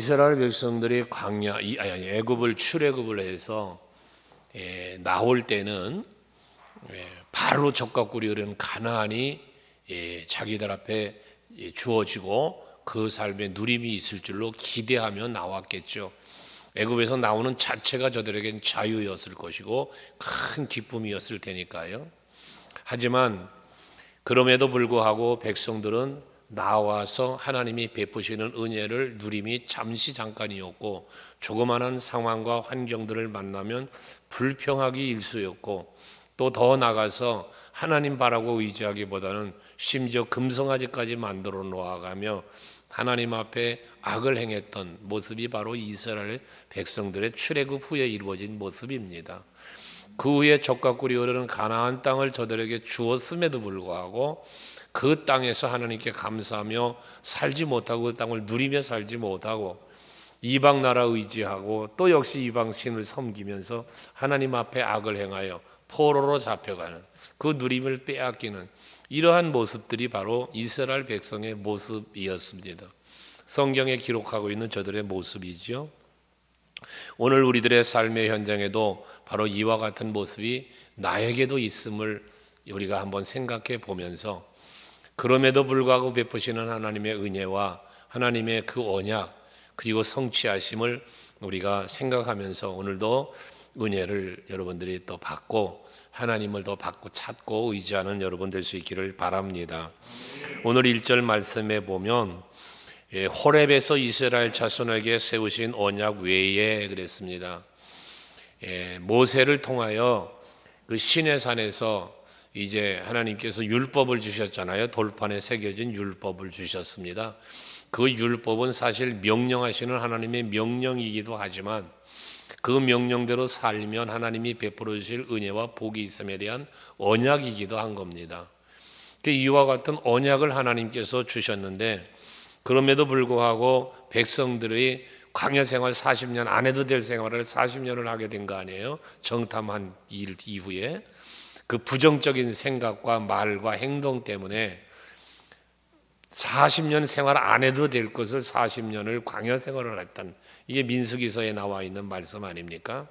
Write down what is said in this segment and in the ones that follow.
이스라엘 백성들이 애굽을 출애굽을 해서 나올 때는 바로 적과 꿀이 흐르는 가나안이 자기들 앞에 주어지고 그 삶에 누림이 있을 줄로 기대하며 나왔겠죠. 애굽에서 나오는 자체가 저들에겐 자유였을 것이고 큰 기쁨이었을 테니까요. 하지만 그럼에도 불구하고 백성들은 나와서 하나님이 베푸시는 은혜를 누림이 잠시 잠깐이었고, 조그마한 상황과 환경들을 만나면 불평하기 일쑤였고, 또 더 나가서 하나님 바라고 의지하기보다는 심지어 금송아지까지 만들어 놓아가며 하나님 앞에 악을 행했던 모습이 바로 이스라엘 백성들의 출애굽 후에 이루어진 모습입니다. 그 후에 적과 꿀이 흐르는 가나안 땅을 저들에게 주었음에도 불구하고 그 땅에서 하나님께 감사하며 살지 못하고 그 땅을 누리며 살지 못하고 이방 나라 의지하고 또 역시 이방 신을 섬기면서 하나님 앞에 악을 행하여 포로로 잡혀가는 그 누림을 빼앗기는 이러한 모습들이 바로 이스라엘 백성의 모습이었습니다. 성경에 기록하고 있는 저들의 모습이죠. 오늘 우리들의 삶의 현장에도 바로 이와 같은 모습이 나에게도 있음을 우리가 한번 생각해 보면서, 그럼에도 불구하고 베푸시는 하나님의 은혜와 하나님의 그 언약 그리고 성취하심을 우리가 생각하면서 오늘도 은혜를 여러분들이 또 받고 하나님을 더 받고 찾고 의지하는 여러분 될 수 있기를 바랍니다. 오늘 1절 말씀에 보면 호렙에서 이스라엘 자손에게 세우신 언약 외에 그랬습니다. 모세를 통하여 그 시내산에서 이제 하나님께서 율법을 주셨잖아요. 돌판에 새겨진 율법을 주셨습니다. 그 율법은 사실 명령하시는 하나님의 명령이기도 하지만 그 명령대로 살면 하나님이 베풀어 주실 은혜와 복이 있음에 대한 언약이기도 한 겁니다. 이와 같은 언약을 하나님께서 주셨는데, 그럼에도 불구하고 백성들이 광야 생활 40년 안 해도 될 생활을 40년을 하게 된 거 아니에요? 정탐한 일 이후에 그 부정적인 생각과 말과 행동 때문에 40년 생활 안 해도 될 것을 40년을 광야 생활을 했던, 이게 민수기서에 나와 있는 말씀 아닙니까?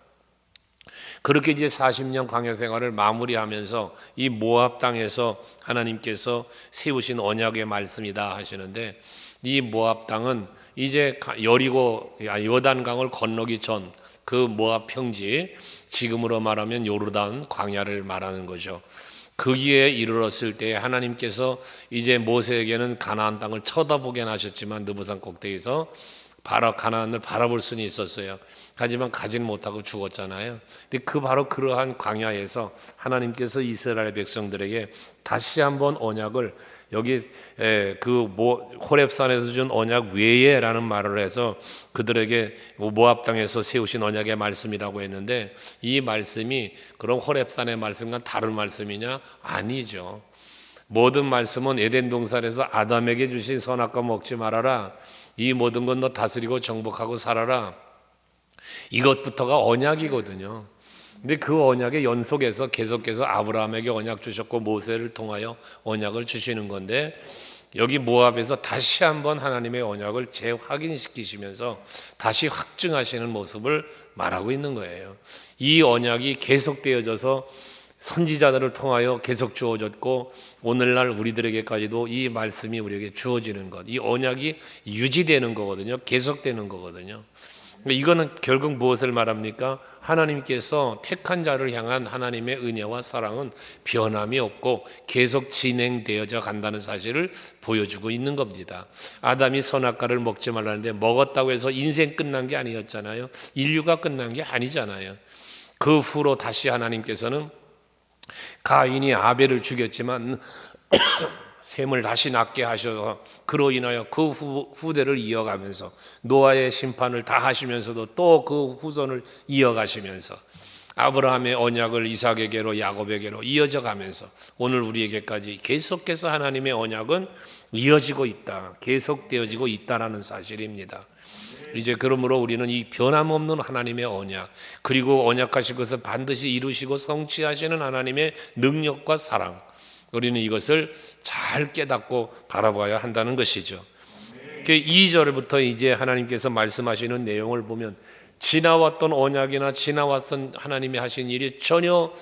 그렇게 이제 40년 광야 생활을 마무리하면서 이 모압 땅에서 하나님께서 세우신 언약의 말씀이다 하시는데, 이 모압 땅은 이제 요단강을 건너기 전 그 모압 평지, 지금으로 말하면 요르단 광야를 말하는 거죠. 거기에 이르렀을 때 하나님께서 이제 모세에게는 가나안 땅을 쳐다보게 하셨지만 느보산 꼭대기에서 가나안을 바라볼 수는 있었어요. 하지만 가진 못하고 죽었잖아요. 근데 바로 그러한 광야에서 하나님께서 이스라엘 백성들에게 다시 한번 언약을, 여기 호렙산에서 준 언약 외에라는 말을 해서 그들에게 모압 땅에서 세우신 언약의 말씀이라고 했는데, 이 말씀이 그럼 호렙산의 말씀과 다른 말씀이냐? 아니죠. 모든 말씀은 에덴 동산에서 아담에게 주신 선악과 먹지 말아라, 이 모든 건 너 다스리고 정복하고 살아라, 이것부터가 언약이거든요. 근데 그 언약의 연속에서 계속해서 아브라함에게 언약 주셨고 모세를 통하여 언약을 주시는 건데, 여기 모압에서 다시 한번 하나님의 언약을 재확인시키시면서 다시 확증하시는 모습을 말하고 있는 거예요. 이 언약이 계속되어져서 선지자들을 통하여 계속 주어졌고 오늘날 우리들에게까지도 이 말씀이 우리에게 주어지는 것, 이 언약이 유지되는 거거든요. 계속되는 거거든요. 이거는 결국 무엇을 말합니까? 하나님께서 택한 자를 향한 하나님의 은혜와 사랑은 변함이 없고 계속 진행되어져 간다는 사실을 보여주고 있는 겁니다. 아담이 선악과를 먹지 말라는데 먹었다고 해서 인생 끝난 게 아니었잖아요. 인류가 끝난 게 아니잖아요. 그 후로 다시 하나님께서는 가인이 아벨을 죽였지만 셈을 다시 낳게 하셔서 그로 인하여 그 후대를 이어가면서 노아의 심판을 다 하시면서도 또 그 후손을 이어가시면서 아브라함의 언약을 이삭에게로 야곱에게로 이어져 가면서 오늘 우리에게까지 계속해서 하나님의 언약은 이어지고 있다, 계속되어지고 있다라는 사실입니다. 이제 그러므로 우리는 이 변함없는 하나님의 언약, 그리고 언약하신 것을 반드시 이루시고 성취하시는 하나님의 능력과 사랑, 우리는 이것을 잘 깨닫고 바라봐야 한다는 것이죠. 그 2절부터 이제 하나님께서 말씀하시는 내용을 보면 지나왔던 언약이나 지나왔던 하나님이 하신 일이 전혀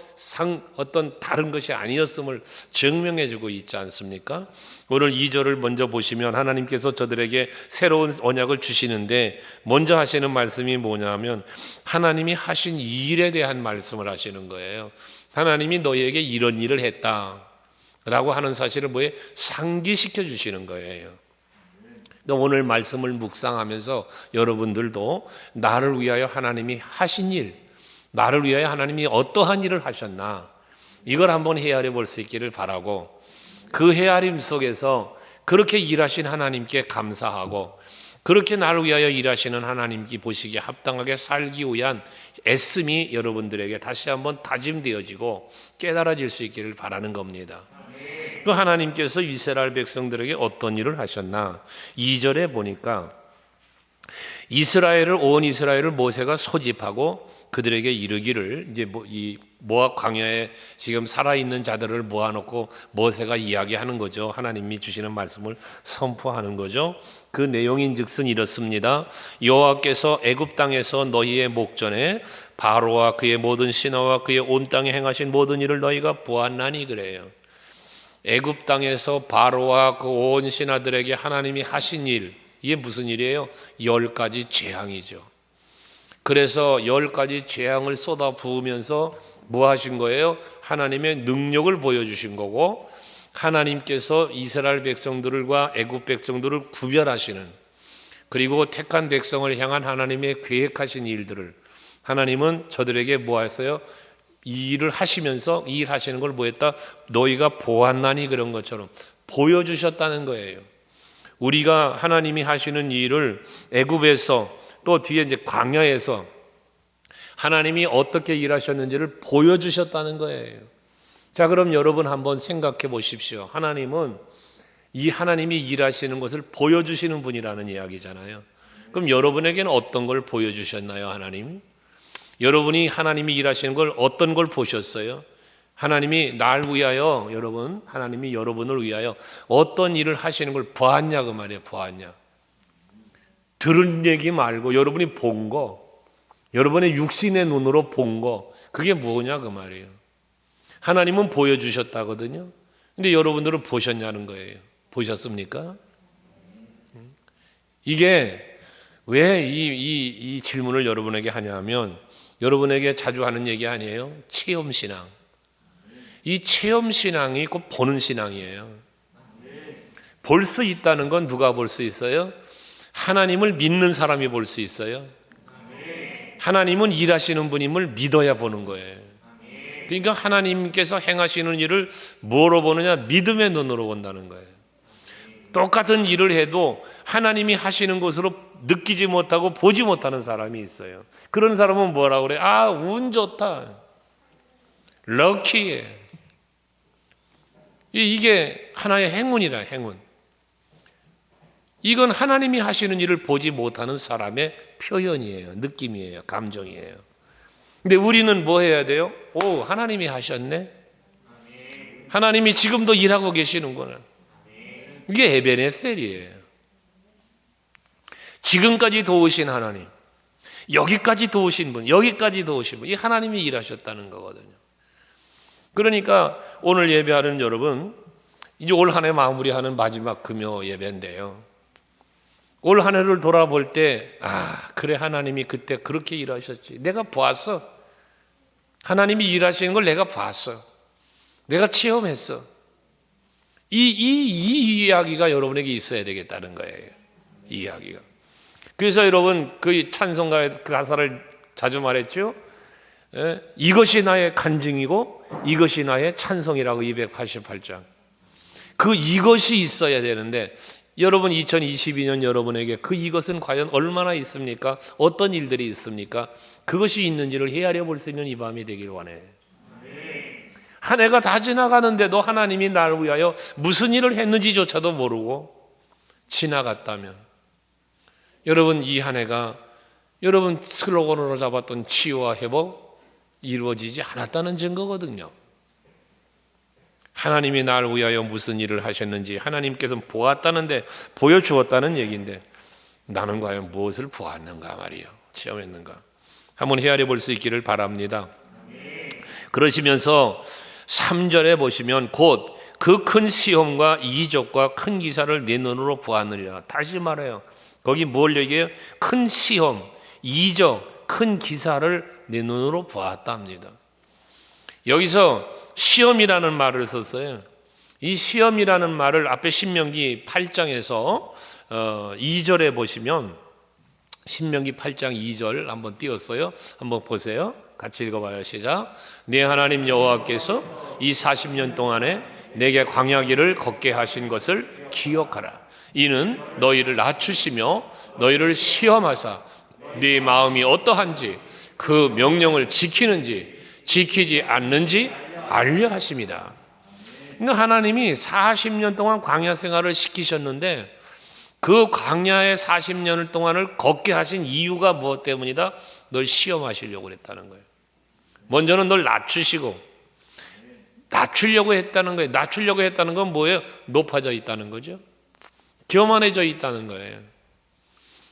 어떤 다른 것이 아니었음을 증명해 주고 있지 않습니까? 오늘 2절을 먼저 보시면 하나님께서 저들에게 새로운 언약을 주시는데 먼저 하시는 말씀이 뭐냐면 하나님이 하신 일에 대한 말씀을 하시는 거예요. 하나님이 너희에게 이런 일을 했다 라고 하는 사실을 뭐에 상기시켜 주시는 거예요. 오늘 말씀을 묵상하면서 여러분들도 나를 위하여 하나님이 하신 일, 나를 위하여 하나님이 어떠한 일을 하셨나 이걸 한번 헤아려 볼 수 있기를 바라고, 그 헤아림 속에서 그렇게 일하신 하나님께 감사하고 그렇게 나를 위하여 일하시는 하나님께 보시기에 합당하게 살기 위한 애씀이 여러분들에게 다시 한번 다짐되어지고 깨달아질 수 있기를 바라는 겁니다. 그 하나님께서 이스라엘 백성들에게 어떤 일을 하셨나? 2절에 보니까 온 이스라엘을 모세가 소집하고 그들에게 이르기를, 이제 이 모압 광야에 지금 살아있는 자들을 모아놓고 모세가 이야기하는 거죠. 하나님이 주시는 말씀을 선포하는 거죠. 그 내용인즉슨 이렇습니다. 여호와께서 애굽 땅에서 너희의 목전에 바로와 그의 모든 신하와 그의 온 땅에 행하신 모든 일을 너희가 보았나니 그래요. 애굽 땅에서 바로와 그 온 신하들에게 하나님이 하신 일, 이게 무슨 일이에요? 10가지 재앙이죠. 그래서 10가지 재앙을 쏟아 부으면서 뭐 하신 거예요? 하나님의 능력을 보여주신 거고, 하나님께서 이스라엘 백성들과 애굽 백성들을 구별하시는, 그리고 택한 백성을 향한 하나님의 계획하신 일들을 하나님은 저들에게 뭐 했어요? 이 일을 하시면서 이 일 하시는 걸 뭐 했다? 너희가 보았나니 그런 것처럼 보여주셨다는 거예요. 우리가 하나님이 하시는 일을 애굽에서 또 뒤에 이제 광야에서 하나님이 어떻게 일하셨는지를 보여주셨다는 거예요. 자, 그럼 여러분 한번 생각해 보십시오. 하나님은 이 하나님이 일하시는 것을 보여주시는 분이라는 이야기잖아요. 그럼 여러분에게는 어떤 걸 보여주셨나요, 하나님? 여러분이 하나님이 일하시는 걸 어떤 걸 보셨어요? 하나님이 날 위하여, 하나님이 여러분을 위하여 어떤 일을 하시는 걸 보았냐 그 말이에요. 보았냐. 들은 얘기 말고 여러분이 본 거, 여러분의 육신의 눈으로 본 거, 그게 뭐냐 그 말이에요. 하나님은 보여주셨다거든요. 근데 여러분들은 보셨냐는 거예요. 보셨습니까? 이게 왜 이 질문을 여러분에게 하냐면, 여러분에게 자주 하는 얘기 아니에요? 체험신앙. 이 체험신앙이 꼭 보는 신앙이에요. 볼 수 있다는 건 누가 볼 수 있어요? 하나님을 믿는 사람이 볼 수 있어요. 하나님은 일하시는 분임을 믿어야 보는 거예요. 그러니까 하나님께서 행하시는 일을 뭐로 보느냐? 믿음의 눈으로 본다는 거예요. 똑같은 일을 해도 하나님이 하시는 것으로 느끼지 못하고 보지 못하는 사람이 있어요. 그런 사람은 뭐라고 그래? 아, 운 좋다. 럭키해. 이게 하나의 행운이라, 행운. 이건 하나님이 하시는 일을 보지 못하는 사람의 표현이에요. 느낌이에요. 감정이에요. 근데 우리는 뭐 해야 돼요? 오, 하나님이 하셨네. 하나님이 지금도 일하고 계시는구나. 이게 에베네셀이에요. 지금까지 도우신 하나님, 여기까지 도우신 분, 여기까지 도우신 분, 이 하나님이 일하셨다는 거거든요. 그러니까 오늘 예배하는 여러분, 이제 올 한 해 마무리하는 마지막 금요 예배인데요. 올 한 해를 돌아볼 때, 아, 그래, 하나님이 그때 그렇게 일하셨지. 내가 봤어. 하나님이 일하시는 걸 내가 봤어. 내가 체험했어. 이 이야기가 여러분에게 있어야 되겠다는 거예요. 이 이야기가. 그래서 여러분, 그 찬송가의 그 가사를 자주 말했죠. 이것이 나의 간증이고 이것이 나의 찬송이라고 288장. 그 이것이 있어야 되는데, 여러분 2022년 여러분에게 그 이것은 과연 얼마나 있습니까? 어떤 일들이 있습니까? 그것이 있는지를 헤아려 볼 수 있는 이 밤이 되길 원해. 한 해가 다 지나가는데도 하나님이 나를 위하여 무슨 일을 했는지조차도 모르고 지나갔다면, 여러분 이 한 해가 여러분 슬로건으로 잡았던 치유와 회복 이루어지지 않았다는 증거거든요. 하나님이 날 위하여 무슨 일을 하셨는지 하나님께서 보았다는데, 보여주었다는 얘기인데 나는 과연 무엇을 보았는가 말이에요. 체험했는가 한번 헤아려 볼 수 있기를 바랍니다. 그러시면서 3절에 보시면 곧 그 큰 시험과 이적과 큰 기사를 내 눈으로 보았느니라. 다시 말해요. 거기 뭘 얘기해요? 큰 시험, 이적, 큰 기사를 내 눈으로 보았다 합니다. 여기서 시험이라는 말을 썼어요. 이 시험이라는 말을 앞에 신명기 8장에서 2절에 보시면, 신명기 8장 2절 한번 띄웠어요. 한번 보세요. 같이 읽어봐요. 시작. 네 하나님 여호와께서 이 40년 동안에 내게 광야길을 걷게 하신 것을 기억하라. 이는 너희를 낮추시며 너희를 시험하사 네 마음이 어떠한지 그 명령을 지키는지 지키지 않는지 알려 하십니다. 그러니까 하나님이 40년 동안 광야 생활을 시키셨는데 그 광야의 40년 동안을 걷게 하신 이유가 무엇 때문이다? 널 시험하시려고 그랬다는 거예요. 먼저는 널 낮추려고 했다는 거예요. 낮추려고 했다는 건 뭐예요? 높아져 있다는 거죠. 교만해져 있다는 거예요.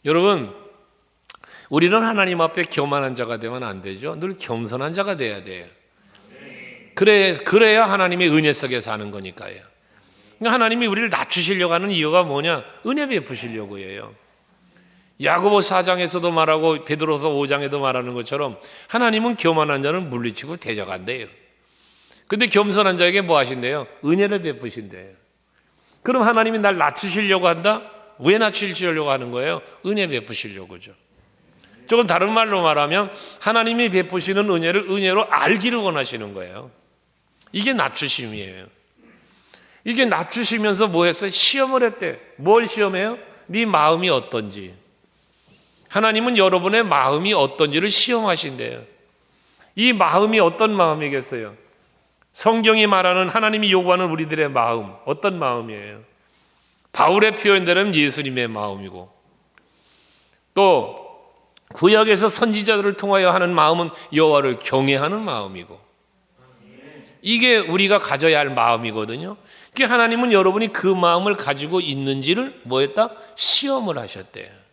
여러분, 우리는 하나님 앞에 교만한 자가 되면 안 되죠. 늘 겸손한 자가 돼야 돼요. 그래야 하나님의 은혜 속에 사는 거니까요. 하나님이 우리를 낮추시려고 하는 이유가 뭐냐? 은혜 베푸시려고 해요. 야고보 4장에서도 말하고 베드로서 5장에도 말하는 것처럼 하나님은 교만한 자를 물리치고 대적한대요. 근데 겸손한 자에게 뭐 하신대요? 은혜를 베푸신대요. 그럼 하나님이 날 낮추시려고 한다? 왜 낮추시려고 하는 거예요? 은혜 베푸시려고죠. 조금 다른 말로 말하면 하나님이 베푸시는 은혜를 은혜로 알기를 원하시는 거예요. 이게 낮추심이에요. 이게 낮추시면서 뭐 했어요? 시험을 했대. 뭘 시험해요? 네 마음이 어떤지. 하나님은 여러분의 마음이 어떤지를 시험하신대요. 이 마음이 어떤 마음이겠어요? 성경이 말하는, 하나님이 요구하는 우리들의 마음, 어떤 마음이에요? 바울의 표현대로는 예수님의 마음이고, 또 구약에서 선지자들을 통하여 하는 마음은 여호와를 경외하는 마음이고, 이게 우리가 가져야 할 마음이거든요. 그러니까 하나님은 여러분이 그 마음을 가지고 있는지를 뭐 했다? 시험을 하셨대요.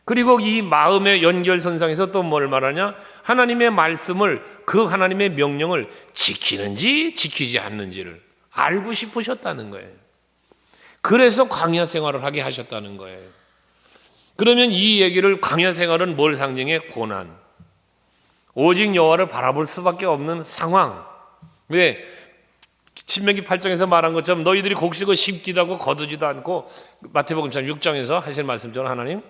그리고 이 마음의 연결선상에서 또 뭘 말하냐? 하나님의 말씀을, 그 하나님의 명령을 지키는지 지키지 않는지를 알고 싶으셨다는 거예요. 그래서 광야 생활을 하게 하셨다는 거예요. 그러면 이 얘기를, 광야 생활은 뭘 상징해? 고난. 오직 여호와를 바라볼 수밖에 없는 상황. 왜? 신명기 8장에서 말한 것처럼 너희들이 곡식을 심기도 하고 거두지도 않고, 마태복음 6장에서 하실 말씀처럼 하나님,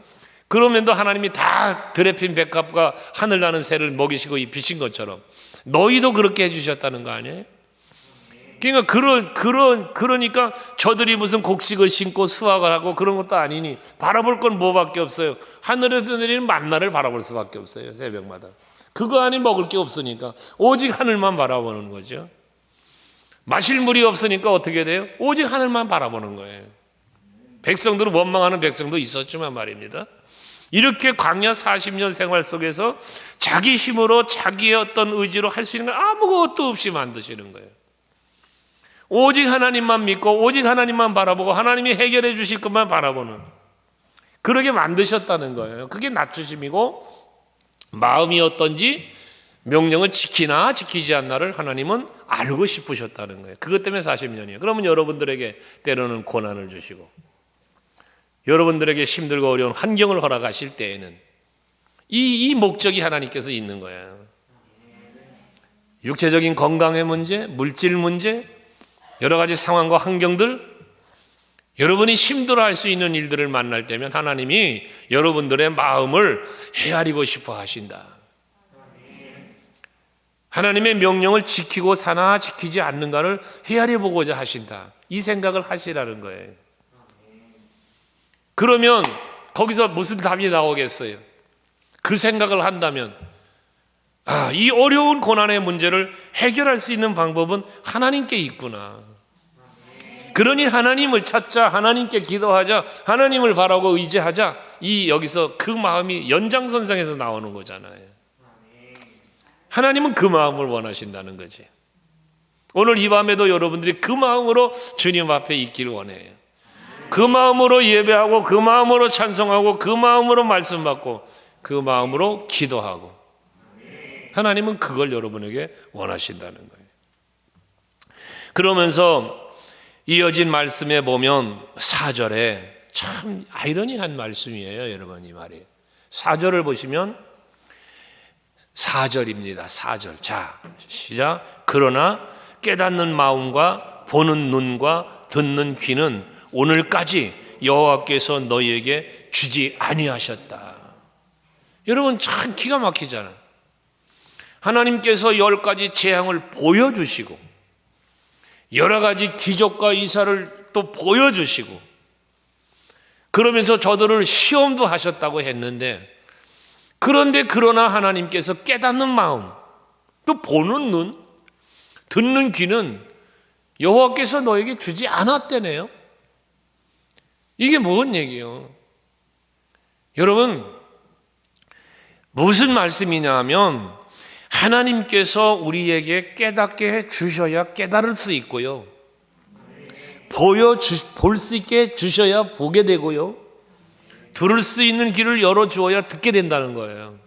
그러면도 하나님이 다 드레핀 백합과 하늘 나는 새를 먹이시고 입히신 것처럼 너희도 그렇게 해주셨다는 거 아니에요? 그러니까 저들이 무슨 곡식을 심고 수확을 하고 그런 것도 아니니 바라볼 건 뭐밖에 없어요. 하늘에서 내리는 만나를 바라볼 수밖에 없어요. 새벽마다. 그거 아니 먹을 게 없으니까 오직 하늘만 바라보는 거죠. 마실 물이 없으니까 어떻게 돼요? 오직 하늘만 바라보는 거예요. 백성들은 원망하는 백성도 있었지만 말입니다. 이렇게 광야 40년 생활 속에서 자기 힘으로 자기의 어떤 의지로 할 수 있는 걸 아무것도 없이 만드시는 거예요. 오직 하나님만 믿고 오직 하나님만 바라보고 하나님이 해결해 주실 것만 바라보는, 그러게 만드셨다는 거예요. 그게 낮추심이고, 마음이 어떤지 명령을 지키나 지키지 않나를 하나님은 알고 싶으셨다는 거예요. 그것 때문에 40년이에요. 그러면 여러분들에게 때로는 고난을 주시고 여러분들에게 힘들고 어려운 환경을 허락하실 때에는 이 목적이 하나님께서 있는 거예요. 육체적인 건강의 문제, 물질 문제, 여러 가지 상황과 환경들, 여러분이 힘들어할 수 있는 일들을 만날 때면 하나님이 여러분들의 마음을 헤아리고 싶어 하신다. 하나님의 명령을 지키고 사나 지키지 않는가를 헤아려 보고자 하신다. 이 생각을 하시라는 거예요. 그러면 거기서 무슨 답이 나오겠어요? 그 생각을 한다면, 이 어려운 고난의 문제를 해결할 수 있는 방법은 하나님께 있구나. 그러니 하나님을 찾자, 하나님께 기도하자, 하나님을 바라고 의지하자. 여기서 그 마음이 연장선상에서 나오는 거잖아요. 하나님은 그 마음을 원하신다는 거지. 오늘 이 밤에도 여러분들이 그 마음으로 주님 앞에 있기를 원해요. 그 마음으로 예배하고, 그 마음으로 찬송하고, 그 마음으로 말씀 받고, 그 마음으로 기도하고. 하나님은 그걸 여러분에게 원하신다는 거예요. 그러면서 이어진 말씀에 보면 4절에 참 아이러니한 말씀이에요, 여러분. 이 말이 4절을 보시면 4절입니다. 4절. 자, 시작. 그러나 깨닫는 마음과 보는 눈과 듣는 귀는 오늘까지 여호와께서 너희에게 주지 아니하셨다. 여러분 참 기가 막히잖아요. 하나님께서 10가지 재앙을 보여주시고 여러 가지 기적과 이사를 또 보여주시고 그러면서 저들을 시험도 하셨다고 했는데, 그런데 그러나 하나님께서 깨닫는 마음, 또 보는 눈, 듣는 귀는 여호와께서 너에게 주지 않았대네요. 이게 뭔 얘기예요? 여러분, 무슨 말씀이냐 하면 하나님께서 우리에게 깨닫게 해 주셔야 깨달을 수 있고요, 볼 수 있게 해 주셔야 보게 되고요, 들을 수 있는 귀를 열어주어야 듣게 된다는 거예요.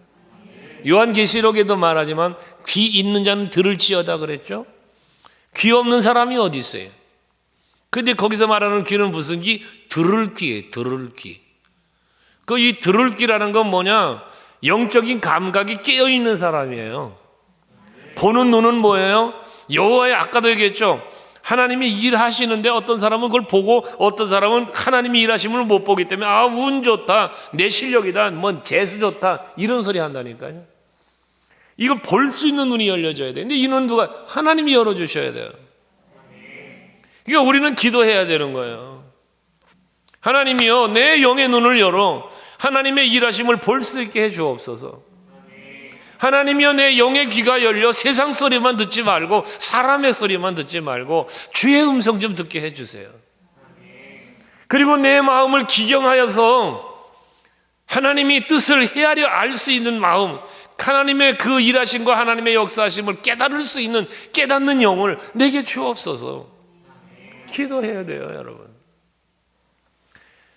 요한계시록에도 말하지만 귀 있는 자는 들을지어다 그랬죠. 귀 없는 사람이 어디 있어요? 근데 거기서 말하는 귀는 무슨 귀? 들을 귀예요. 들을 귀. 이 들을 귀라는 건 뭐냐? 영적인 감각이 깨어있는 사람이에요. 보는 눈은 뭐예요? 여호와의, 아까도 얘기했죠, 하나님이 일하시는데 어떤 사람은 그걸 보고 어떤 사람은 하나님이 일하심을 못 보기 때문에 운 좋다, 내 실력이다, 재수 좋다 이런 소리 한다니까요. 이걸 볼 수 있는 눈이 열려져야 돼. 근데 이 눈 누가? 하나님이 열어주셔야 돼요. 그러니까 우리는 기도해야 되는 거예요. 하나님이요, 내 영의 눈을 열어 하나님의 일하심을 볼 수 있게 해 주옵소서. 하나님이여, 내 영의 귀가 열려 세상 소리만 듣지 말고 사람의 소리만 듣지 말고 주의 음성 좀 듣게 해 주세요. 그리고 내 마음을 기경하여서 하나님이 뜻을 헤아려 알 수 있는 마음, 하나님의 그 일하심과 하나님의 역사하심을 깨달을 수 있는 깨닫는 영을 내게 주옵소서. 기도해야 돼요, 여러분.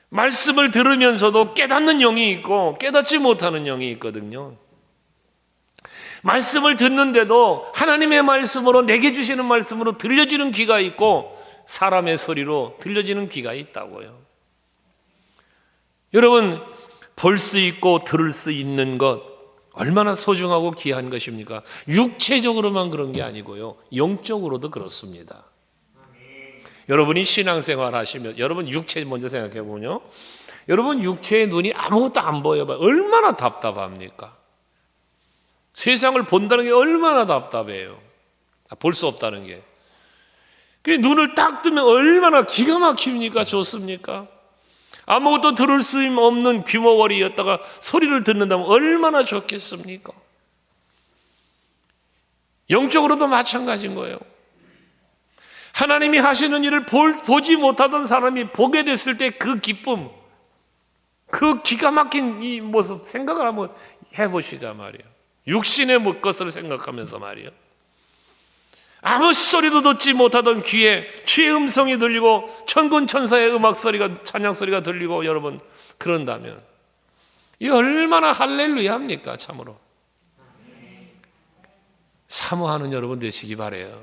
말씀을 들으면서도 깨닫는 영이 있고 깨닫지 못하는 영이 있거든요. 말씀을 듣는데도 하나님의 말씀으로, 내게 주시는 말씀으로 들려지는 귀가 있고 사람의 소리로 들려지는 귀가 있다고요. 여러분, 볼 수 있고 들을 수 있는 것 얼마나 소중하고 귀한 것입니까? 육체적으로만 그런 게 아니고요, 영적으로도 그렇습니다. 여러분이 신앙생활 하시면 여러분 육체 먼저 생각해 보면요, 여러분 육체의 눈이 아무것도 안 보여봐요. 얼마나 답답합니까? 세상을 본다는 게 얼마나 답답해요. 볼 수 없다는 게. 눈을 딱 뜨면 얼마나 기가 막힙니까? 좋습니까? 아무것도 들을 수 없는 귀머거리였다가 소리를 듣는다면 얼마나 좋겠습니까? 영적으로도 마찬가지인 거예요. 하나님이 하시는 일을 보지 못하던 사람이 보게 됐을 때 그 기쁨, 그 기가 막힌 이 모습 생각을 한번 해보시자 말이에요. 육신의 것을 생각하면서 말이에요. 아무 소리도 듣지 못하던 귀에 주의 음성이 들리고 천군 천사의 음악 소리가, 찬양 소리가 들리고 여러분 그런다면 이 얼마나 할렐루야입니까? 참으로 사모하는 여러분 되시기 바래요.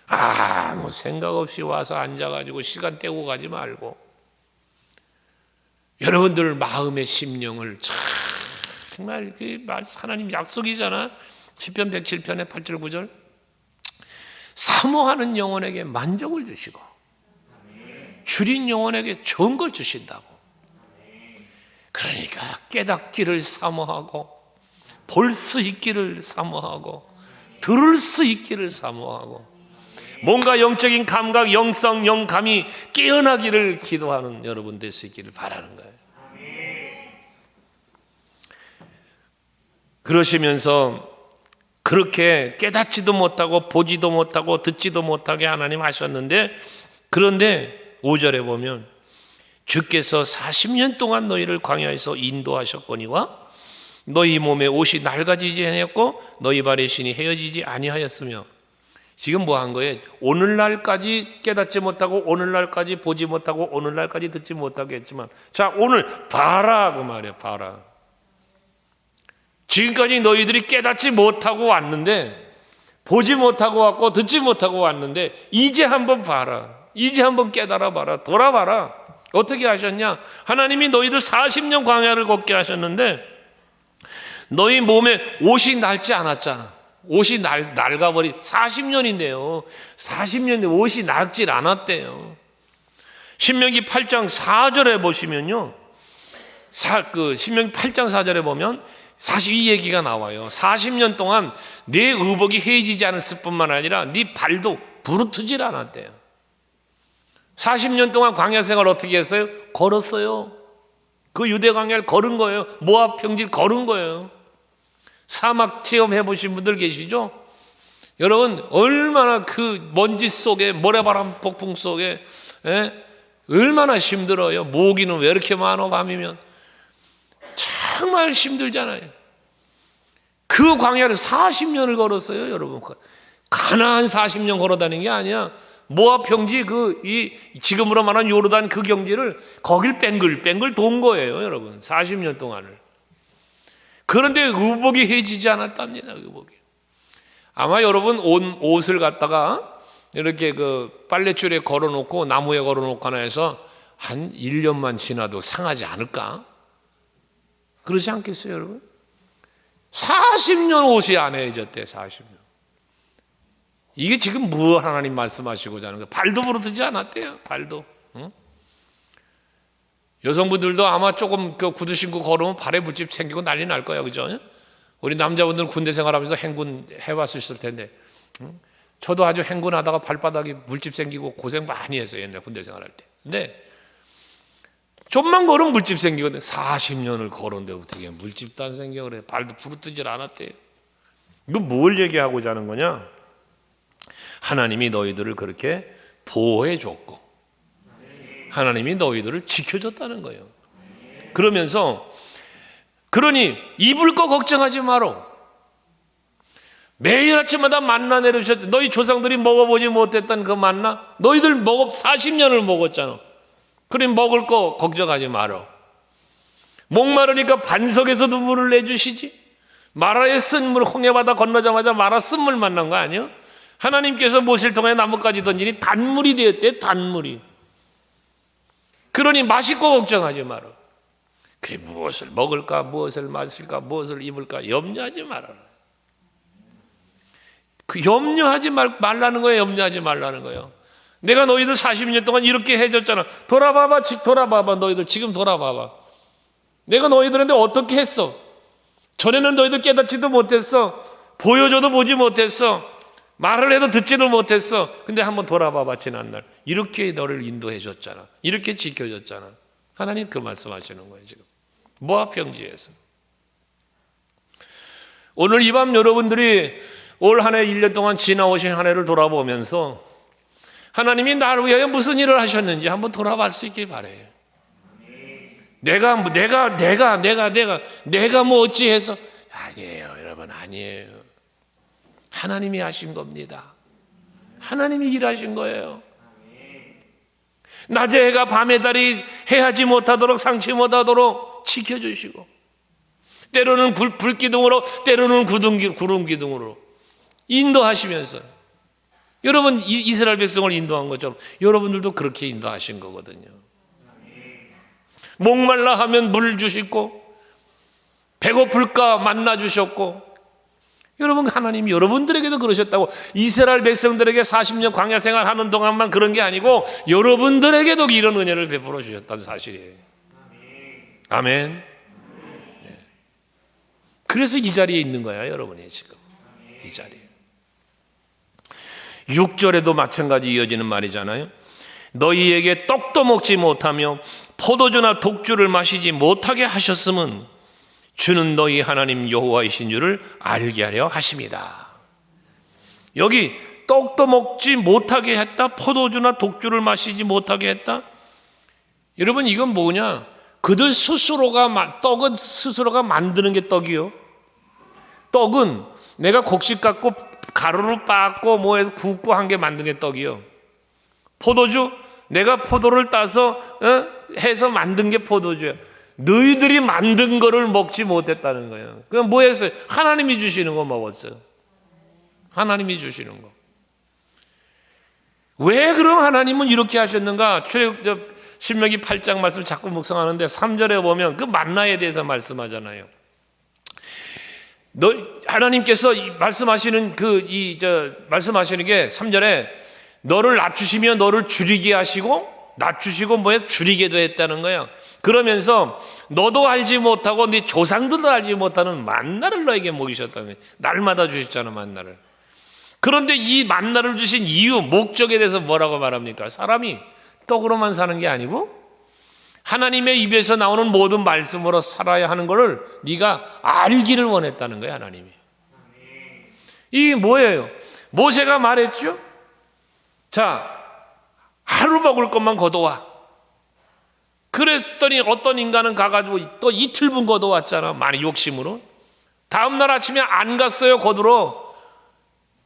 아무 생각 없이 와서 앉아가지고 시간 떼고 가지 말고 여러분들 마음의 심령을 정말 하나님 약속이잖아. 시편 107편의 8절 9절 사모하는 영혼에게 만족을 주시고 줄인 영혼에게 좋은 걸 주신다고. 그러니까 깨닫기를 사모하고 볼 수 있기를 사모하고 들을 수 있기를 사모하고 뭔가 영적인 감각, 영성, 영감이 깨어나기를 기도하는 여러분 될 수 있기를 바라는 거예요. 그러시면서 그렇게 깨닫지도 못하고 보지도 못하고 듣지도 못하게 하나님 하셨는데, 그런데 5절에 보면 주께서 40년 동안 너희를 광야에서 인도하셨거니와 너희 몸에 옷이 낡아지지 아니하였고 너희 발의 신이 헤어지지 아니하였으며 지금 뭐 한 거예요? 오늘날까지 깨닫지 못하고 오늘날까지 보지 못하고 오늘날까지 듣지 못하게 했지만 자 오늘 봐라 그 말이에요. 봐라. 지금까지 너희들이 깨닫지 못하고 왔는데 보지 못하고 왔고 듣지 못하고 왔는데 이제 한번 봐라. 이제 한번 깨달아 봐라. 돌아봐라. 어떻게 하셨냐? 하나님이 너희들 40년 광야를 걷게 하셨는데 너희 몸에 옷이 낡지 않았잖아. 옷이 낡아버린 40년인데요. 40년인데 옷이 낡질 않았대요. 신명기 8장 4절에 보시면요. 신명기 8장 4절에 보면 사실 이 얘기가 나와요. 40년 동안 내 의복이 해지지 않았을 뿐만 아니라 네 발도 부르트질 않았대요. 40년 동안 광야 생활 어떻게 했어요? 걸었어요. 그 유대 광야를 걸은 거예요. 모압 평지 걸은 거예요. 사막 체험해 보신 분들 계시죠? 여러분 얼마나 그 먼지 속에 모래바람 폭풍 속에 얼마나 힘들어요. 모기는 왜 이렇게 많아 밤이면 정말 힘들잖아요. 그 광야를 40년을 걸었어요. 여러분 가나안 40년 걸어다닌 게 아니야. 모압 평지 지금으로 말하는 요르단 그 경지를 거길 뺑글뺑글 돈 거예요. 여러분 40년 동안을. 그런데 의복이 해지지 않았답니다. 의복이. 아마 여러분 옷을 갖다가 이렇게 그 빨랫줄에 걸어놓고 나무에 걸어놓고 하나 해서 한 1년만 지나도 상하지 않을까? 그러지 않겠어요, 여러분? 40년 옷이 안 해졌대, 40년. 이게 지금 뭐 하나님 말씀하시고자 하는 거예요? 발도 부르트지 않았대요, 발도. 응? 여성분들도 아마 조금 그 구두 신고 걸으면 발에 물집 생기고 난리 날 거예요, 그죠? 우리 남자분들은 군대 생활하면서 행군 해봤을 텐데, 저도 아주 행군하다가 발바닥에 물집 생기고 고생 많이 했어요, 옛날 군대 생활할 때. 근데 좀만 걸으면 물집 생기거든. 40년을 걸었는데 어떻게 물집도 안 생겨 그래? 발도 부르뜨질 않았대요. 이거 뭘 얘기하고자 하는 거냐? 하나님이 너희들을 그렇게 보호해 줬고 하나님이 너희들을 지켜줬다는 거예요. 그러면서 그러니 입을 거 걱정하지 마라. 매일 아침마다 만나 내려주셨대. 너희 조상들이 먹어보지 못했던 그 만나 너희들 40년을 먹었잖아. 그러니 먹을 거 걱정하지 마라. 목마르니까 반석에서도 물을 내주시지. 마라의 쓴물 홍해바다 건너자마자 마라 쓴물 만난 거 아니에요? 하나님께서 모세를 통해 나뭇가지 던지니 단물이 되었대. 단물이. 그러니 맛있고 걱정하지 마라. 그게 무엇을 먹을까, 무엇을 마실까, 무엇을 입을까 염려하지 말아라. 그 염려하지 말라는 거예요. 염려하지 말라는 거예요. 내가 너희들 40년 동안 이렇게 해줬잖아. 돌아봐봐, 돌아봐봐. 너희들 지금 돌아봐봐. 내가 너희들한테 어떻게 했어? 전에는 너희들 깨닫지도 못했어. 보여줘도 보지 못했어. 말을 해도 듣지도 못했어. 근데 한번 돌아봐봐. 지난날 이렇게 너를 인도해 줬잖아. 이렇게 지켜줬잖아. 하나님 그 말씀하시는 거예요. 지금 모압 평지에서. 오늘 이 밤 여러분들이 올 한 해 1년 동안 지나오신 한 해를 돌아보면서 하나님이 나를 위하여 무슨 일을 하셨는지 한번 돌아볼 수 있길 바래요. 내가 뭐 어찌해서 아니에요, 여러분. 아니에요. 하나님이 하신 겁니다. 하나님이 일하신 거예요. 낮에 해가 밤에 달이 해하지 못하도록 상치 못하도록 지켜주시고 때로는 불기둥으로 때로는 구름기둥으로 인도하시면서 여러분 이스라엘 백성을 인도한 것처럼 여러분들도 그렇게 인도하신 거거든요. 목말라 하면 물 주시고 배고플까 만나 주셨고 여러분 하나님이 여러분들에게도 그러셨다고. 이스라엘 백성들에게 40년 광야 생활하는 동안만 그런 게 아니고 여러분들에게도 이런 은혜를 베풀어 주셨다는 사실이에요. 아멘. 네. 그래서 이 자리에 있는 거야 여러분이 지금 이 자리에. 6절에도 마찬가지 이어지는 말이잖아요. 너희에게 떡도 먹지 못하며 포도주나 독주를 마시지 못하게 하셨음은 주는 너희 하나님 여호와이신 줄을 알게 하려 하십니다. 여기 떡도 먹지 못하게 했다. 포도주나 독주를 마시지 못하게 했다. 여러분 이건 뭐냐? 그들 스스로가 떡은 스스로가 만드는 게 떡이요. 떡은 내가 곡식 갖고 가루로 빻고 뭐해서 굽고 한 게 만든 게 떡이요. 포도주, 내가 포도를 따서 해서 만든 게 포도주야. 너희들이 만든 거를 먹지 못했다는 거예요. 그럼 뭐 했어요? 하나님이 주시는 거 먹었어요. 하나님이 주시는 거. 왜 그럼 하나님은 이렇게 하셨는가? 신명기 8장 말씀 자꾸 묵상하는데 3절에 보면 그 만나에 대해서 말씀하잖아요. 하나님께서 말씀하시는 말씀하시는 게 3절에 너를 낮추시며 너를 줄이게 하시고 낮추시고 줄이게도 했다는 거예요. 그러면서 너도 알지 못하고 네 조상들도 알지 못하는 만나를 너에게 먹이셨다는 거예요. 날마다 주셨잖아, 만나를. 그런데 이 만나를 주신 이유, 목적에 대해서 뭐라고 말합니까? 사람이 떡으로만 사는 게 아니고 하나님의 입에서 나오는 모든 말씀으로 살아야 하는 것을 네가 알기를 원했다는 거예요, 하나님이. 이게 뭐예요? 모세가 말했죠? 자, 하루 먹을 것만 걷어와. 그랬더니 어떤 인간은 가가지고 또 이틀분 걷어왔잖아, 많이 욕심으로. 다음날 아침에 안 갔어요, 거두러.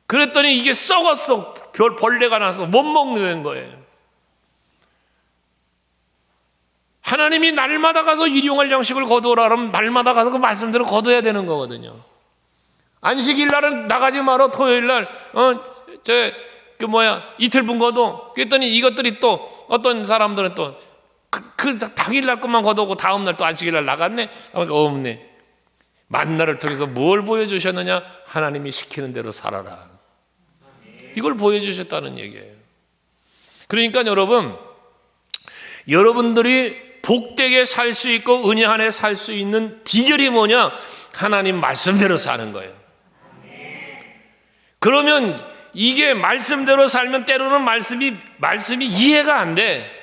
그랬더니 이게 썩었어. 벌레가 나서 못 먹는 거예요. 하나님이 날마다 가서 일용할 양식을 거두어라 그러면 날마다 가서 그 말씀대로 거둬야 되는 거거든요. 안식일 날은 나가지 마라. 토요일 날 이틀분 거둬. 그랬더니 이것들이 또 어떤 사람들은 또 그 당일 날 것만 거두고 다음 날 또 안식일 날 나갔네. 그러니까 없네. 만나를 통해서 뭘 보여주셨느냐? 하나님이 시키는 대로 살아라. 이걸 보여주셨다는 얘기예요. 그러니까 여러분들이 복되게 살 수 있고 은혜 안에 살 수 있는 비결이 뭐냐? 하나님 말씀대로 사는 거예요. 그러면 이게 말씀대로 살면 때로는 말씀이 이해가 안 돼.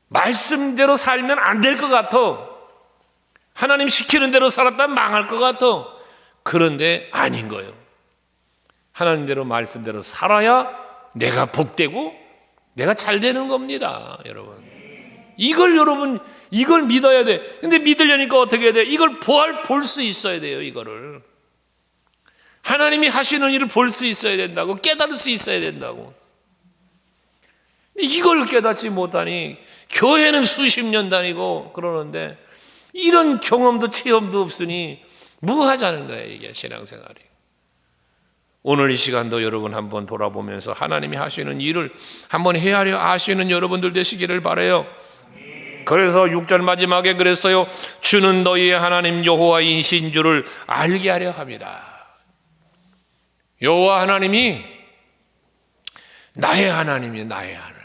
말씀대로 살면 안 될 것 같아. 하나님 시키는 대로 살았다면 망할 것 같아. 그런데 아닌 거예요. 하나님대로 말씀대로 살아야 내가 복되고 내가 잘 되는 겁니다, 여러분. 이걸 믿어야 돼. 근데 믿으려니까 어떻게 해야 돼? 이걸 볼 수 있어야 돼요, 이거를. 하나님이 하시는 일을 볼 수 있어야 된다고, 깨달을 수 있어야 된다고. 이걸 깨닫지 못하니 교회는 수십 년 다니고 그러는데 이런 경험도 체험도 없으니 뭐 하자는 거예요, 이게 신앙생활이. 오늘 이 시간도 여러분 한번 돌아보면서 하나님이 하시는 일을 한번 헤아려 아시는 여러분들 되시기를 바라요. 그래서 6절 마지막에 그랬어요. 주는 너희의 하나님 여호와이신 줄을 알게 하려 합니다. 여호와 하나님이 나의 하나님이에요. 나의 하나님.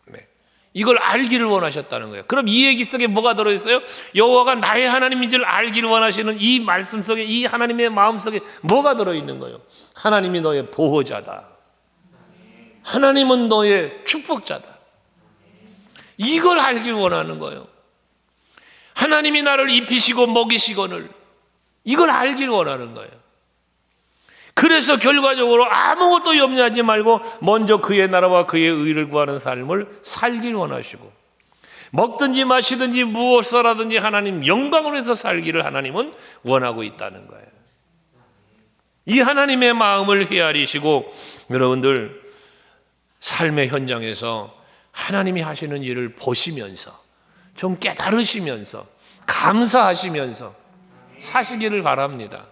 네. 이걸 알기를 원하셨다는 거예요. 그럼 이 얘기 속에 뭐가 들어있어요? 여호와가 나의 하나님인 줄 알기를 원하시는 이 말씀 속에, 이 하나님의 마음 속에 뭐가 들어있는 거예요? 하나님이 너의 보호자다. 하나님은 너의 축복자다. 이걸 알길 원하는 거예요. 하나님이 나를 입히시고 먹이시거늘 이걸 알길 원하는 거예요. 그래서 결과적으로 아무것도 염려하지 말고 먼저 그의 나라와 그의 의를 구하는 삶을 살길 원하시고, 먹든지 마시든지 무엇을 하나님 영광을 위해서 살기를 하나님은 원하고 있다는 거예요. 이 하나님의 마음을 헤아리시고 여러분들 삶의 현장에서 하나님이 하시는 일을 보시면서 좀 깨달으시면서 감사하시면서 사시기를 바랍니다.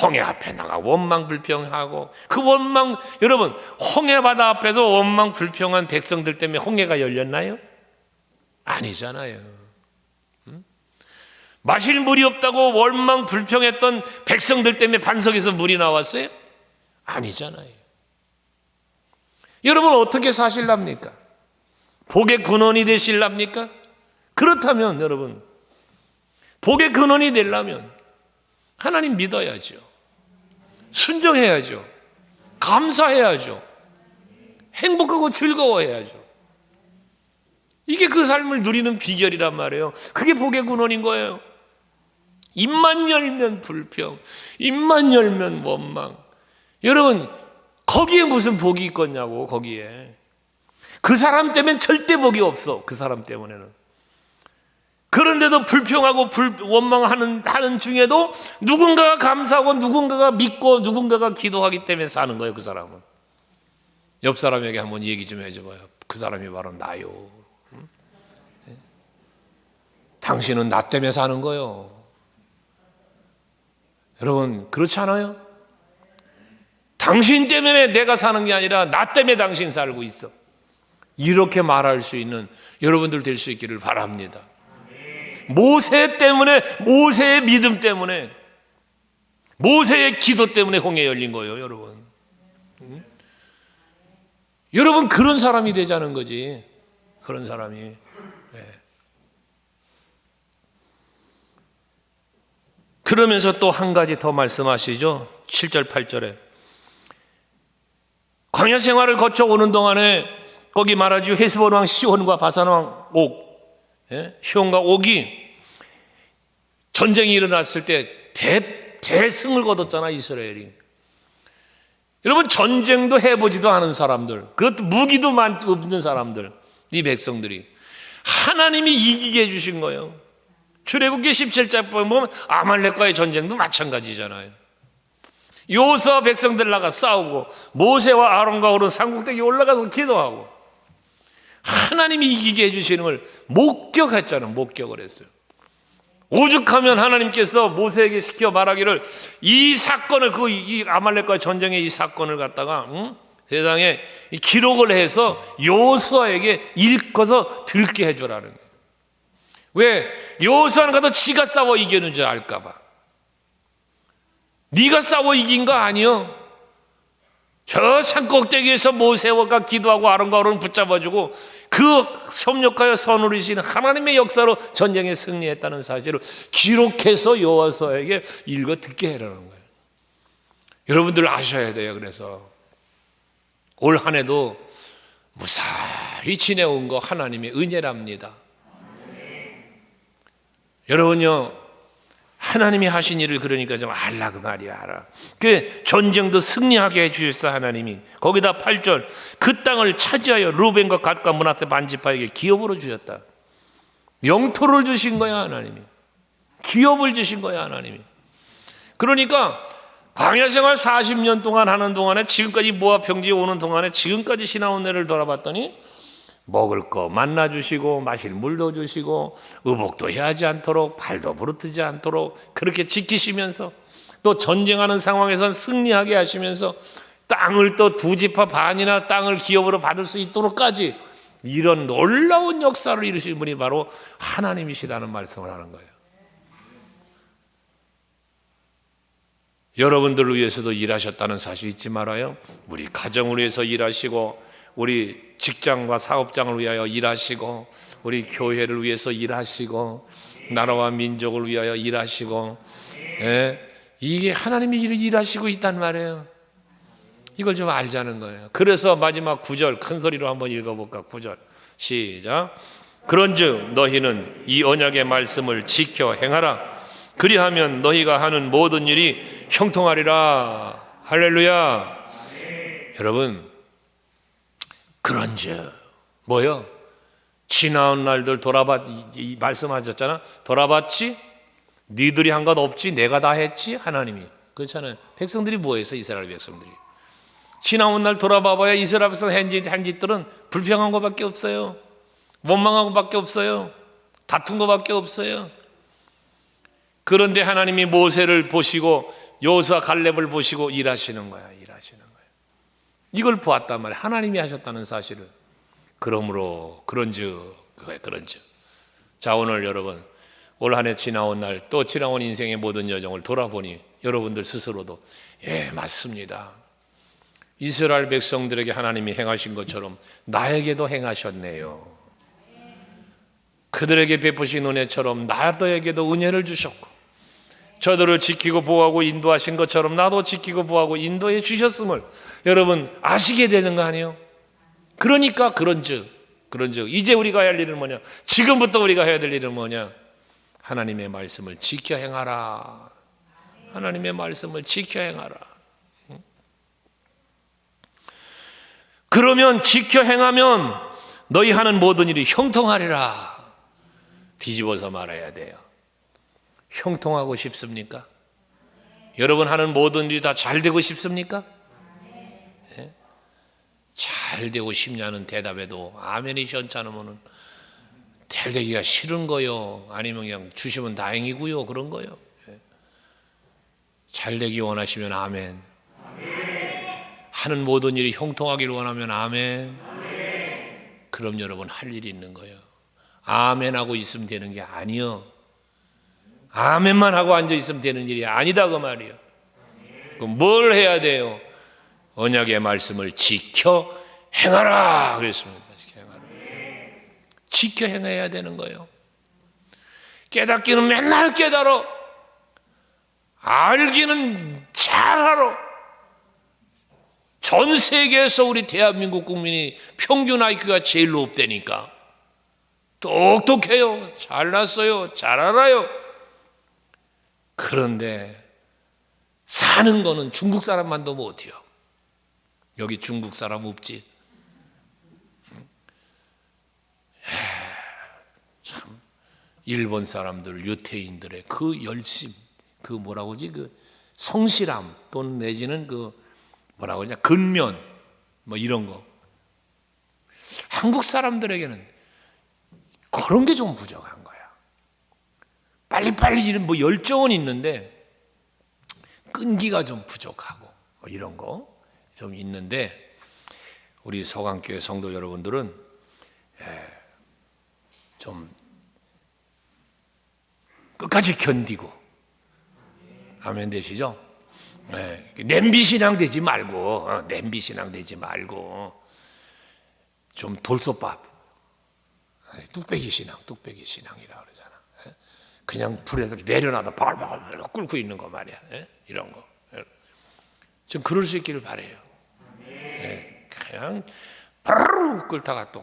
홍해 앞에 나가 원망 불평하고 그 원망, 여러분 홍해 바다 앞에서 원망 불평한 백성들 때문에 홍해가 열렸나요? 아니잖아요. 마실 물이 없다고 원망 불평했던 백성들 때문에 반석에서 물이 나왔어요? 아니잖아요. 여러분 어떻게 사실랍니까? 복의 근원이 되실랍니까? 그렇다면 여러분 복의 근원이 되려면 하나님 믿어야죠. 순종해야죠. 감사해야죠. 행복하고 즐거워해야죠. 이게 그 삶을 누리는 비결이란 말이에요. 그게 복의 근원인 거예요. 입만 열면 불평, 입만 열면 원망. 여러분 거기에 무슨 복이 있겠냐고. 거기에 그 사람 때문에 절대 복이 없어. 그 사람 때문에는 그런데도 불평하고 원망하는 중에도 누군가가 감사하고 누군가가 믿고 누군가가 기도하기 때문에 사는 거예요. 그 사람은. 옆 사람에게 한번 얘기 좀 해줘봐요. 그 사람이 바로 나요. 당신은 나 때문에 사는 거예요. 여러분 그렇지 않아요? 당신 때문에 내가 사는 게 아니라 나 때문에 당신 살고 있어. 이렇게 말할 수 있는 여러분들 될 수 있기를 바랍니다. 모세 때문에, 모세의 믿음 때문에, 모세의 기도 때문에 홍해 열린 거예요, 여러분. 여러분 그런 사람이 되자는 거지. 그런 사람이. 네. 그러면서 또 한 가지 더 말씀하시죠. 7절 8절에 광야 생활을 거쳐 오는 동안에 거기 말하죠. 헤스본 왕 시혼과 바산 왕 옥, 시혼과 옥이 전쟁이 일어났을 때 대승을 거뒀잖아, 이스라엘이. 여러분 전쟁도 해보지도 않은 사람들, 그것도 무기도 없는 사람들, 이 백성들이 하나님이 이기게 해주신 거예요. 출애굽기 17장 보면 아말렉과의 전쟁도 마찬가지잖아요. 여호수아 백성들 나가 싸우고 모세와 아론과 호른 산꼭대기 올라가서 기도하고 하나님이 이기게 해주시는 걸 목격했잖아요. 목격을 했어요. 오죽하면 하나님께서 모세에게 시켜 말하기를 이 사건을 이 아말렉과의 전쟁의 이 사건을 갖다가 세상에 기록을 해서 여호수아에게 읽어서 들게 해주라는 거예요. 왜? 여호수아는 가서 지가 싸워 이기는 줄 알까 봐. 네가 싸워 이긴 거 아니요. 저 산꼭대기에서 모세가 기도하고 아론과 호른 붙잡아주고 그 협력하여 선을 이루시는 하나님의 역사로 전쟁에 승리했다는 사실을 기록해서 여호수아에게 읽어 듣게 해라는 거예요. 여러분들 아셔야 돼요. 그래서 올 한 해도 무사히 지내온 거 하나님의 은혜랍니다. 여러분요, 하나님이 하신 일을 그러니까 좀 알라 그 말이야. 알아. 그 전쟁도 승리하게 해주셨어 하나님이. 거기다 8절 그 땅을 차지하여 루벤과 갓과 므낫세 반지파에게 기업으로 주셨다. 영토를 주신 거야 하나님이. 기업을 주신 거야 하나님이. 그러니까 광야 생활 40년 동안 하는 동안에 지금까지 모압 평지에 오는 동안에 지금까지 시나온네를 돌아봤더니 먹을 거 만나 주시고 마실 물도 주시고 의복도 해하지 않도록 발도 부르트지 않도록 그렇게 지키시면서 또 전쟁하는 상황에선 승리하게 하시면서 땅을 또 2지파 반이나 땅을 기업으로 받을 수 있도록까지 이런 놀라운 역사를 이루신 분이 바로 하나님이시다는 말씀을 하는 거예요. 여러분들을 위해서도 일하셨다는 사실 잊지 말아요. 우리 가정을 위해서 일하시고 우리 직장과 사업장을 위하여 일하시고 우리 교회를 위해서 일하시고 나라와 민족을 위하여 일하시고 이게 하나님이 일하시고 있단 말이에요. 이걸 좀 알자는 거예요. 그래서 마지막 9절 큰 소리로 한번 읽어볼까? 9절 시작. 그런즉 너희는 이 언약의 말씀을 지켜 행하라. 그리하면 너희가 하는 모든 일이 형통하리라. 할렐루야. 여러분 그런즉 뭐요? 지나온 날들 말씀하셨잖아. 돌아봤지? 니들이 한 것 없지? 내가 다 했지? 하나님이. 그렇잖아요. 백성들이 뭐 했어? 이스라엘 백성들이. 지나온 날 돌아봐봐야 이스라엘 백성 한 짓들은 불평한 것밖에 없어요. 원망한 것밖에 없어요. 다툰 것밖에 없어요. 그런데 하나님이 모세를 보시고 여호수아 갈렙을 보시고 일하시는 거야. 일하시는 거야. 이걸 보았단 말이야. 하나님이 하셨다는 사실을. 그러므로 그런즉. 자, 오늘 여러분 올 한 해 지나온 날 또 지나온 인생의 모든 여정을 돌아보니 여러분들 스스로도 맞습니다. 이스라엘 백성들에게 하나님이 행하신 것처럼 나에게도 행하셨네요. 그들에게 베푸신 은혜처럼 나도에게도 은혜를 주셨고 저들을 지키고 보호하고 인도하신 것처럼 나도 지키고 보호하고 인도해 주셨음을 여러분 아시게 되는 거 아니에요? 그러니까 그런즉 이제 우리가 해야 할 일은 뭐냐? 지금부터 우리가 해야 될 일은 뭐냐? 하나님의 말씀을 지켜 행하라. 하나님의 말씀을 지켜 행하라. 그러면 지켜 행하면 너희 하는 모든 일이 형통하리라. 뒤집어서 말해야 돼요. 형통하고 싶습니까? 여러분 하는 모든 일이 다 잘 되고 싶습니까? 예? 잘 되고 싶냐는 대답에도 아멘이 시원치 않으면 잘 되기가 싫은 거요, 아니면 그냥 주시면 다행이고요, 그런 거요. 예. 잘 되기 원하시면 아멘. 하는 모든 일이 형통하기를 원하면 아멘. 그럼 여러분 할 일이 있는 거예요. 아멘 하고 있으면 되는 게 아니요. 아멘만 하고 앉아 있으면 되는 일이 아니다 그 말이에요. 그럼 뭘 해야 돼요? 언약의 말씀을 지켜 행하라 그랬습니다. 지켜 행해야 되는 거예요. 깨닫기는 맨날 깨달아, 알기는 잘하러. 전 세계에서 우리 대한민국 국민이 평균 IQ가 제일 높다니까. 똑똑해요, 잘났어요, 잘 알아요. 그런데 사는 거는 중국 사람만도 못해요. 여기 중국 사람 없지? 참 일본 사람들, 유태인들의 그 열심, 그 뭐라고 하지, 그 성실함 또는 내지는 그 뭐라고 하냐, 근면 뭐 이런 거. 한국 사람들에게는 그런 게 좀 부족한 거야. 빨리빨리 이런 뭐 열정은 있는데 끈기가 좀 부족하고 뭐 이런 거 좀 있는데, 우리 소강교회 성도 여러분들은 좀 끝까지 견디고, 아멘 되시죠? 냄비 신앙 되지 말고, 냄비 신앙 되지 말고 좀 돌솥밥, 뚝배기 신앙이라 그러잖아. 그냥 불에서 내려놔도 바글바글 끓고 있는 거 말이야. 이런 거 좀 그럴 수 있기를 바래요. 그냥 바로 끓다가 또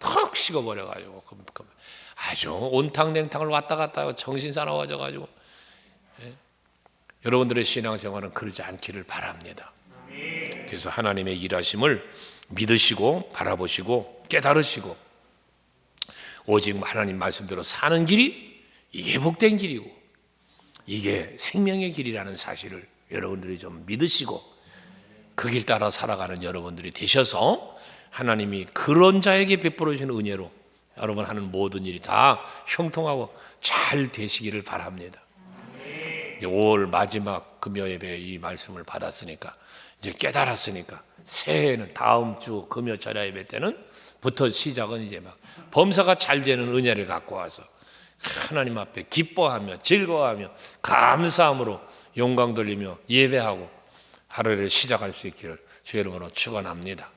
푹 식어버려가지고 아주 온탕냉탕을 왔다 갔다 하고 정신 사나워져가지고. 여러분들의 신앙생활은 그러지 않기를 바랍니다. 그래서 하나님의 일하심을 믿으시고 바라보시고 깨달으시고, 오직 하나님 말씀대로 사는 길이 이게 복된 길이고 이게 생명의 길이라는 사실을 여러분들이 좀 믿으시고 그 길 따라 살아가는 여러분들이 되셔서 하나님이 그런 자에게 베풀어 주시는 은혜로 여러분 하는 모든 일이 다 형통하고 잘 되시기를 바랍니다. 5월 마지막 금요 예배 이 말씀을 받았으니까, 이제 깨달았으니까 새해에는 다음 주 금요 절야 예배 때는부터 시작은 이제 막 범사가 잘 되는 은혜를 갖고 와서 하나님 앞에 기뻐하며 즐거워하며 감사함으로 영광 돌리며 예배하고 하루를 시작할 수 있기를 주의 이름으로 축원합니다.